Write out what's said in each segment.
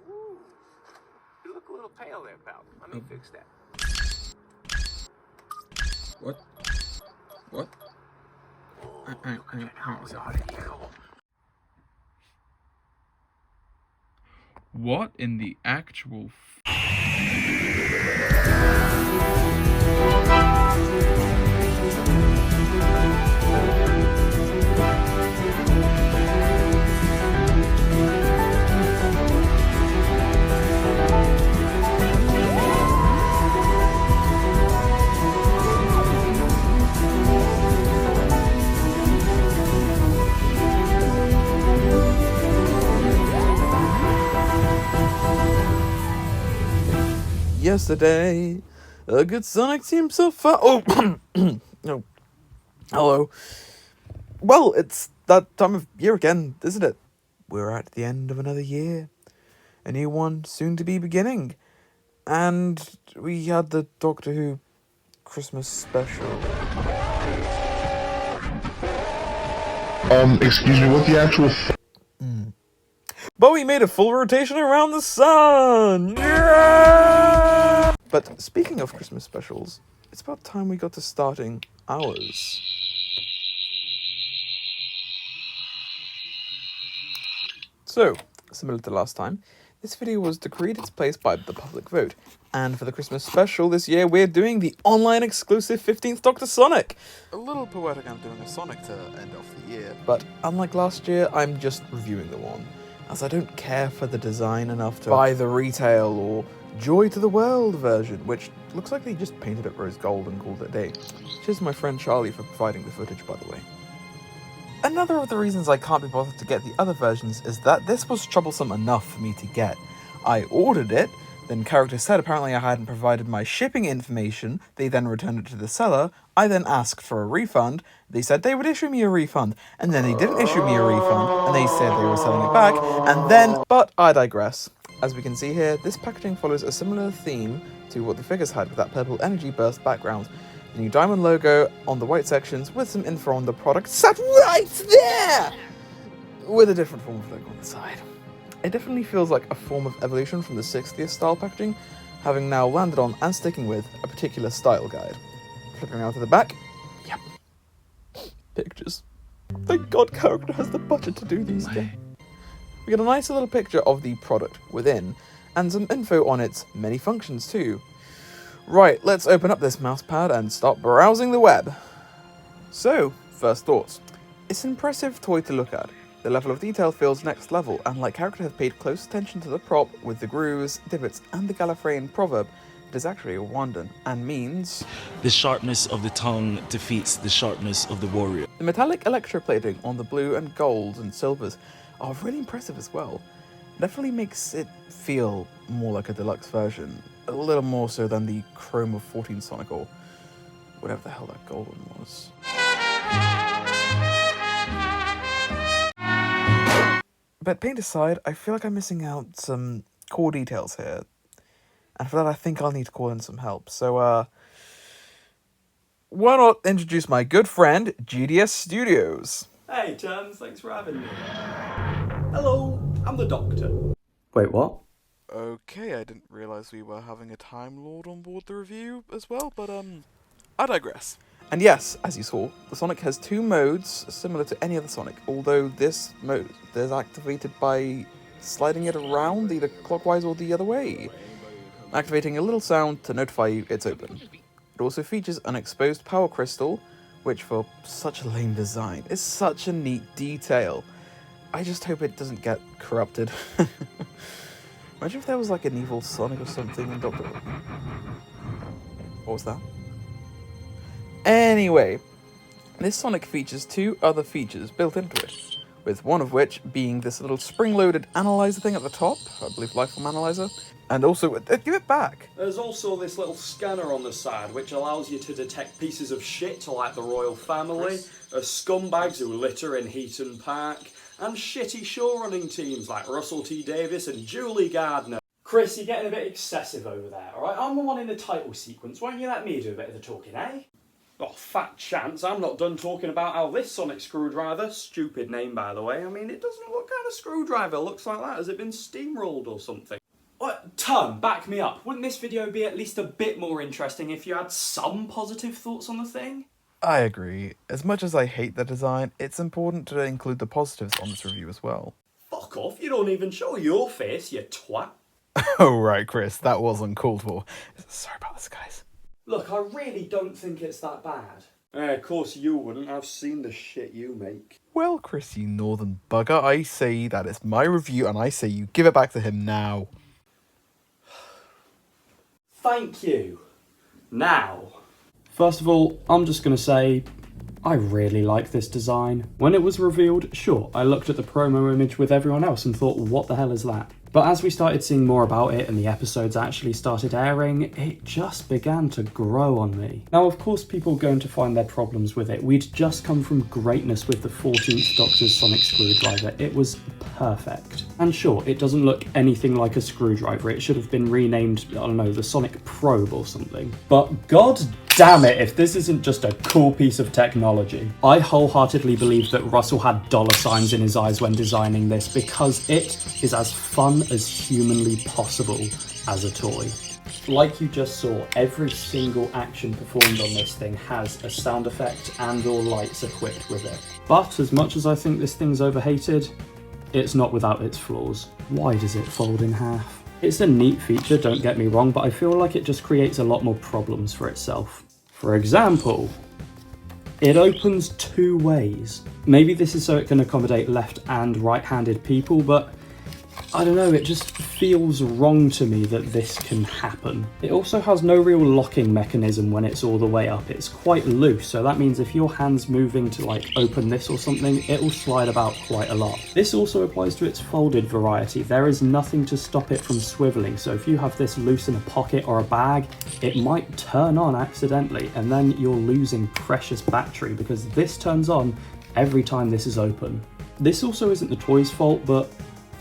Ooh. You look a little pale there, pal. Let me fix that. What? What? What in the actual Yesterday, a good Sonic team so far. Oh, no. Hello. Well, it's that time of year again, isn't it? We're at the end of another year. A new one soon to be beginning. And we had the Doctor Who Christmas special. Excuse me, what the actual But we made a full rotation around the sun! Yeah! But speaking of Christmas specials, it's about time we got to starting ours. So, similar to last time, this video was decreed its place by the public vote, and for the Christmas special this year we're doing the online exclusive 15th Doctor Sonic! A little poetic I'm doing a Sonic to end off the year, but unlike last year, I'm just reviewing the one, as I don't care for the design enough to buy the retail or Joy to the World version, which looks like they just painted it rose gold and called it a day. Cheers to my friend Charlie for providing the footage, by the way. Another of the reasons I can't be bothered to get the other versions is that this was troublesome enough for me to get. I ordered it, then character said apparently I hadn't provided my shipping information, they then returned it to the seller, I then asked for a refund, they said they would issue me a refund, and then they didn't issue me a refund, and they said they were selling it back, and then... But I digress. As we can see here, this packaging follows a similar theme to what the figures had with that purple energy burst background. The new diamond logo on the white sections with some info on the product sat right there! With a different form of logo on the side. It definitely feels like a form of evolution from the 60s style packaging, having now landed on and sticking with a particular style guide. Flipping around to the back, yep. Pictures. Thank God character has the budget to do these things. We get a nice little picture of the product within, and some info on its many functions too. Right, let's open up this mousepad and start browsing the web. So, first thoughts. It's an impressive toy to look at. The level of detail feels next level, and like character have paid close attention to the prop with the grooves, divots, and the Gallifreyan proverb. It is actually a wonder, and means... The sharpness of the tongue defeats the sharpness of the warrior. The metallic electroplating on the blue and golds and silvers are really impressive as well. It definitely makes it feel more like a deluxe version. A little more so than the Chrome of 14 Sonic or whatever the hell that gold one was. But paint aside, I feel like I'm missing out some core details here. And for that I think I'll need to call in some help. So why not introduce my good friend, GDS Studios? Hey Chance, thanks for having me. Hello, I'm the Doctor. Wait, what? Okay, I didn't realise we were having a Time Lord on board the review as well, but I digress. And yes, as you saw, the Sonic has two modes similar to any other Sonic, although this mode is activated by sliding it around either clockwise or the other way, activating a little sound to notify you it's open. It also features an exposed power crystal, which for such a lame design is such a neat detail. I just hope it doesn't get corrupted. Imagine if there was like an evil Sonic or something in Doctor Who. What was that? Anyway, this Sonic features two other features built into it, with one of which being this little spring-loaded analyzer thing at the top, I believe Lifeform Analyzer, and also, give it back! There's also this little scanner on the side which allows you to detect pieces of shit like the royal family, scumbags who litter in Heaton Park, and shitty show-running teams like Russell T Davies and Julie Gardner. Chris, you're getting a bit excessive over there, alright? I'm the one in the title sequence, why don't you let me do a bit of the talking, eh? Oh, fat chance, I'm not done talking about how this sonic screwdriver, stupid name by the way, I mean, it doesn't look kind of screwdriver, looks like that. Has it been steamrolled or something? What? Ton, back me up. Wouldn't this video be at least a bit more interesting if you had some positive thoughts on the thing? I agree. As much as I hate the design, it's important to include the positives on this review as well. Fuck off, you don't even show your face, you twat. Oh right, Chris, that was uncalled for. Sorry about this, guys. Look, I really don't think it's that bad. Of course you wouldn't, I've seen the shit you make. Well, Chris, you northern bugger, I say that it's my review and I say you give it back to him now. Thank you. Now. First of all, I'm just going to say, I really like this design. When it was revealed, sure, I looked at the promo image with everyone else and thought, what the hell is that? But as we started seeing more about it and the episodes actually started airing, it just began to grow on me. Now, of course, people are going to find their problems with it. We'd just come from greatness with the 14th Doctor's sonic screwdriver. It was perfect. And sure, it doesn't look anything like a screwdriver. It should have been renamed, I don't know, the Sonic Probe or something. But god damn it if this isn't just a cool piece of technology. I wholeheartedly believe that Russell had dollar signs in his eyes when designing this because it is as fun as humanly possible as a toy. Like you just saw, every single action performed on this thing has a sound effect and or lights equipped with it. But as much as I think this thing's overhated, it's not without its flaws. Why does it fold in half? It's a neat feature, don't get me wrong, but I feel like it just creates a lot more problems for itself. For example, it opens two ways. Maybe this is so it can accommodate left and right-handed people, but I don't know, it just feels wrong to me that this can happen. It also has no real locking mechanism when it's all the way up. It's quite loose, so that means if your hand's moving to like open this or something, it will slide about quite a lot. This also applies to its folded variety. There is nothing to stop it from swiveling, so if you have this loose in a pocket or a bag, it might turn on accidentally, and then you're losing precious battery because this turns on every time this is open. This also isn't the toy's fault, but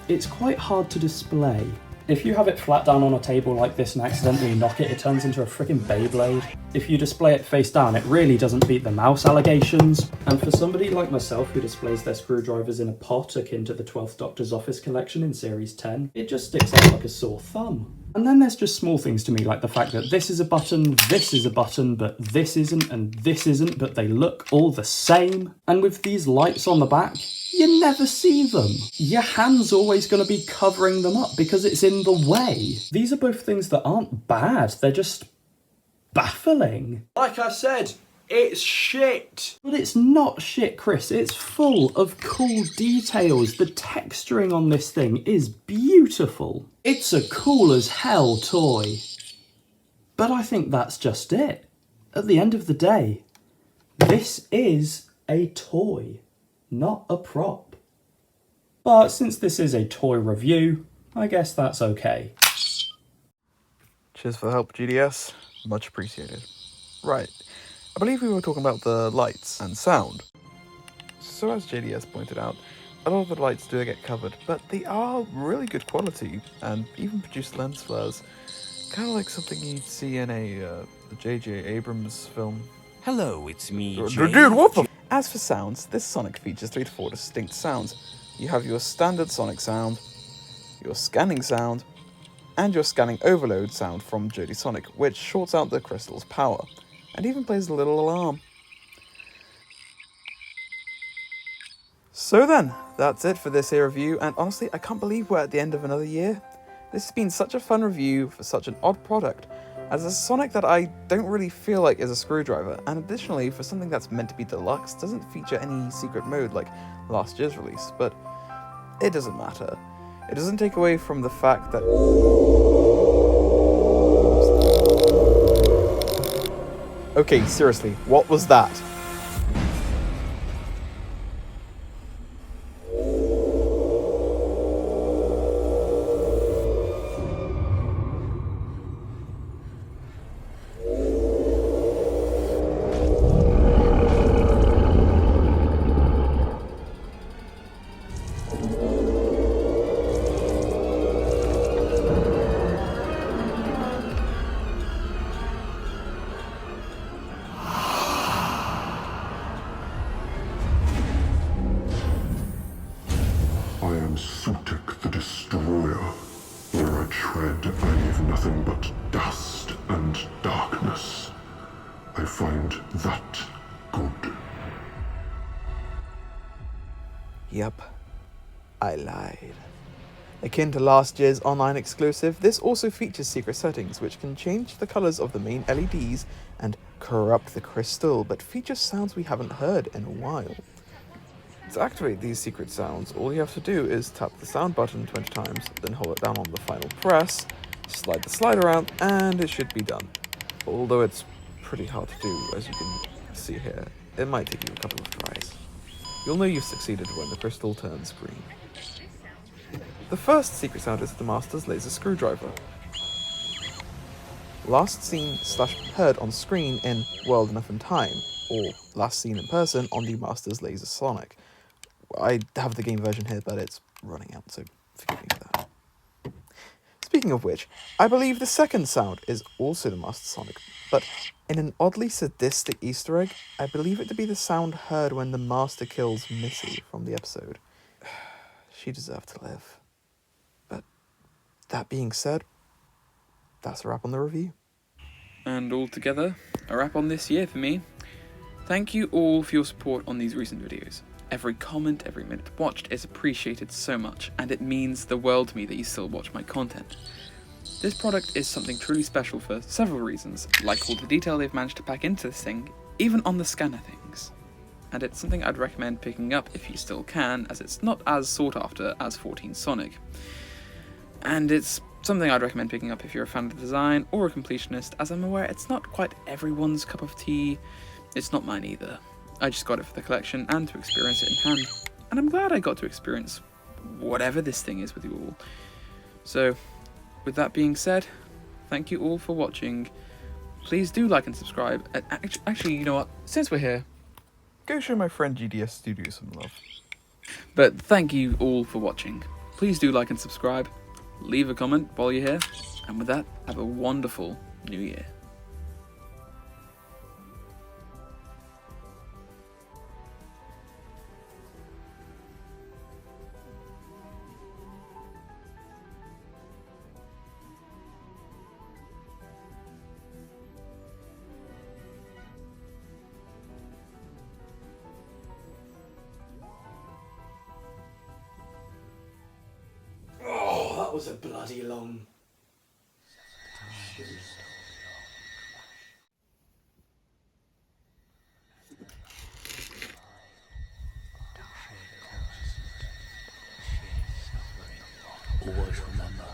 it's quite hard to display. If you have it flat down on a table like this and accidentally knock it, it turns into a freaking Beyblade. If you display it face down, it really doesn't beat the mouse allegations. And for somebody like myself who displays their screwdrivers in a pot akin to the 12th Doctor's Office collection in Series 10, it just sticks out like a sore thumb. And then there's just small things to me, like the fact that this is a button, but this isn't, and this isn't, but they look all the same. And with these lights on the back, you never see them. Your hand's always going to be covering them up because it's in the way. These are both things that aren't bad, they're just baffling. Like I said, it's shit. But it's not shit, Chris. It's full of cool details. The texturing on this thing is beautiful. It's a cool as hell toy. But I think that's just it. At the end of the day, this is a toy, not a prop. But since this is a toy review, I guess that's okay. Cheers for the help, GDS. Much appreciated. Right, I believe we were talking about the lights and sound. So as JDS pointed out, a lot of the lights do get covered, but they are really good quality and even produce lens flares. Kind of like something you'd see in the J.J. Abrams film. Hello, it's me, Dude, what the? As for sounds, this Sonic features 3 to 4 distinct sounds. You have your standard Sonic sound, your scanning sound, and your scanning overload sound from Jodie Sonic, which shorts out the crystal's power, and even plays a little alarm. So then, that's it for this here review, and honestly, I can't believe we're at the end of another year. This has been such a fun review for such an odd product, as a Sonic that I don't really feel like is a screwdriver, and additionally, for something that's meant to be deluxe, doesn't feature any secret mode like last year's release, but it doesn't matter. It doesn't take away from the fact that... Okay, seriously, what was that? I am Sutek the Destroyer. Where I tread, I leave nothing but dust and darkness. I find that good. Yep, I lied. Akin to last year's online exclusive, this also features secret settings which can change the colours of the main LEDs and corrupt the crystal, but features sounds we haven't heard in a while. To activate these secret sounds, all you have to do is tap the sound button 20 times, then hold it down on the final press, slide the slide around, and it should be done. Although it's pretty hard to do, as you can see here. It might take you a couple of tries. You'll know you've succeeded when the crystal turns green. The first secret sound is the Master's laser screwdriver. Last seen / heard on screen in World Enough in Time, or last seen in person on the Master's Laser Sonic. I have the game version here, but it's running out, so forgive me for that. Speaking of which, I believe the second sound is also the Master Sonic, but in an oddly sadistic Easter egg, I believe it to be the sound heard when the Master kills Missy from the episode. She deserved to live. But that being said, that's a wrap on the review. And altogether, a wrap on this year for me. Thank you all for your support on these recent videos. Every comment, every minute watched is appreciated so much, and it means the world to me that you still watch my content. This product is something truly special for several reasons, like all the detail they've managed to pack into this thing, even on the scanner things. And it's something I'd recommend picking up if you still can, as it's not as sought after as 14 Sonic. And it's something I'd recommend picking up if you're a fan of the design or a completionist, as I'm aware it's not quite everyone's cup of tea. It's not mine either. I just got it for the collection and to experience it in hand. And I'm glad I got to experience whatever this thing is with you all. So, with that being said, thank you all for watching. Please do like and subscribe. Actually, you know what? Since we're here, Go show my friend GDS Studios some love. but thank you all for watching. Please do like and subscribe. Leave a comment while you're here. And with that, have a wonderful new year. Oh, that was a bloody long... Always remember.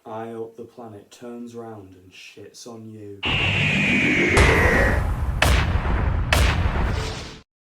I hope the planet turns round and shits on you.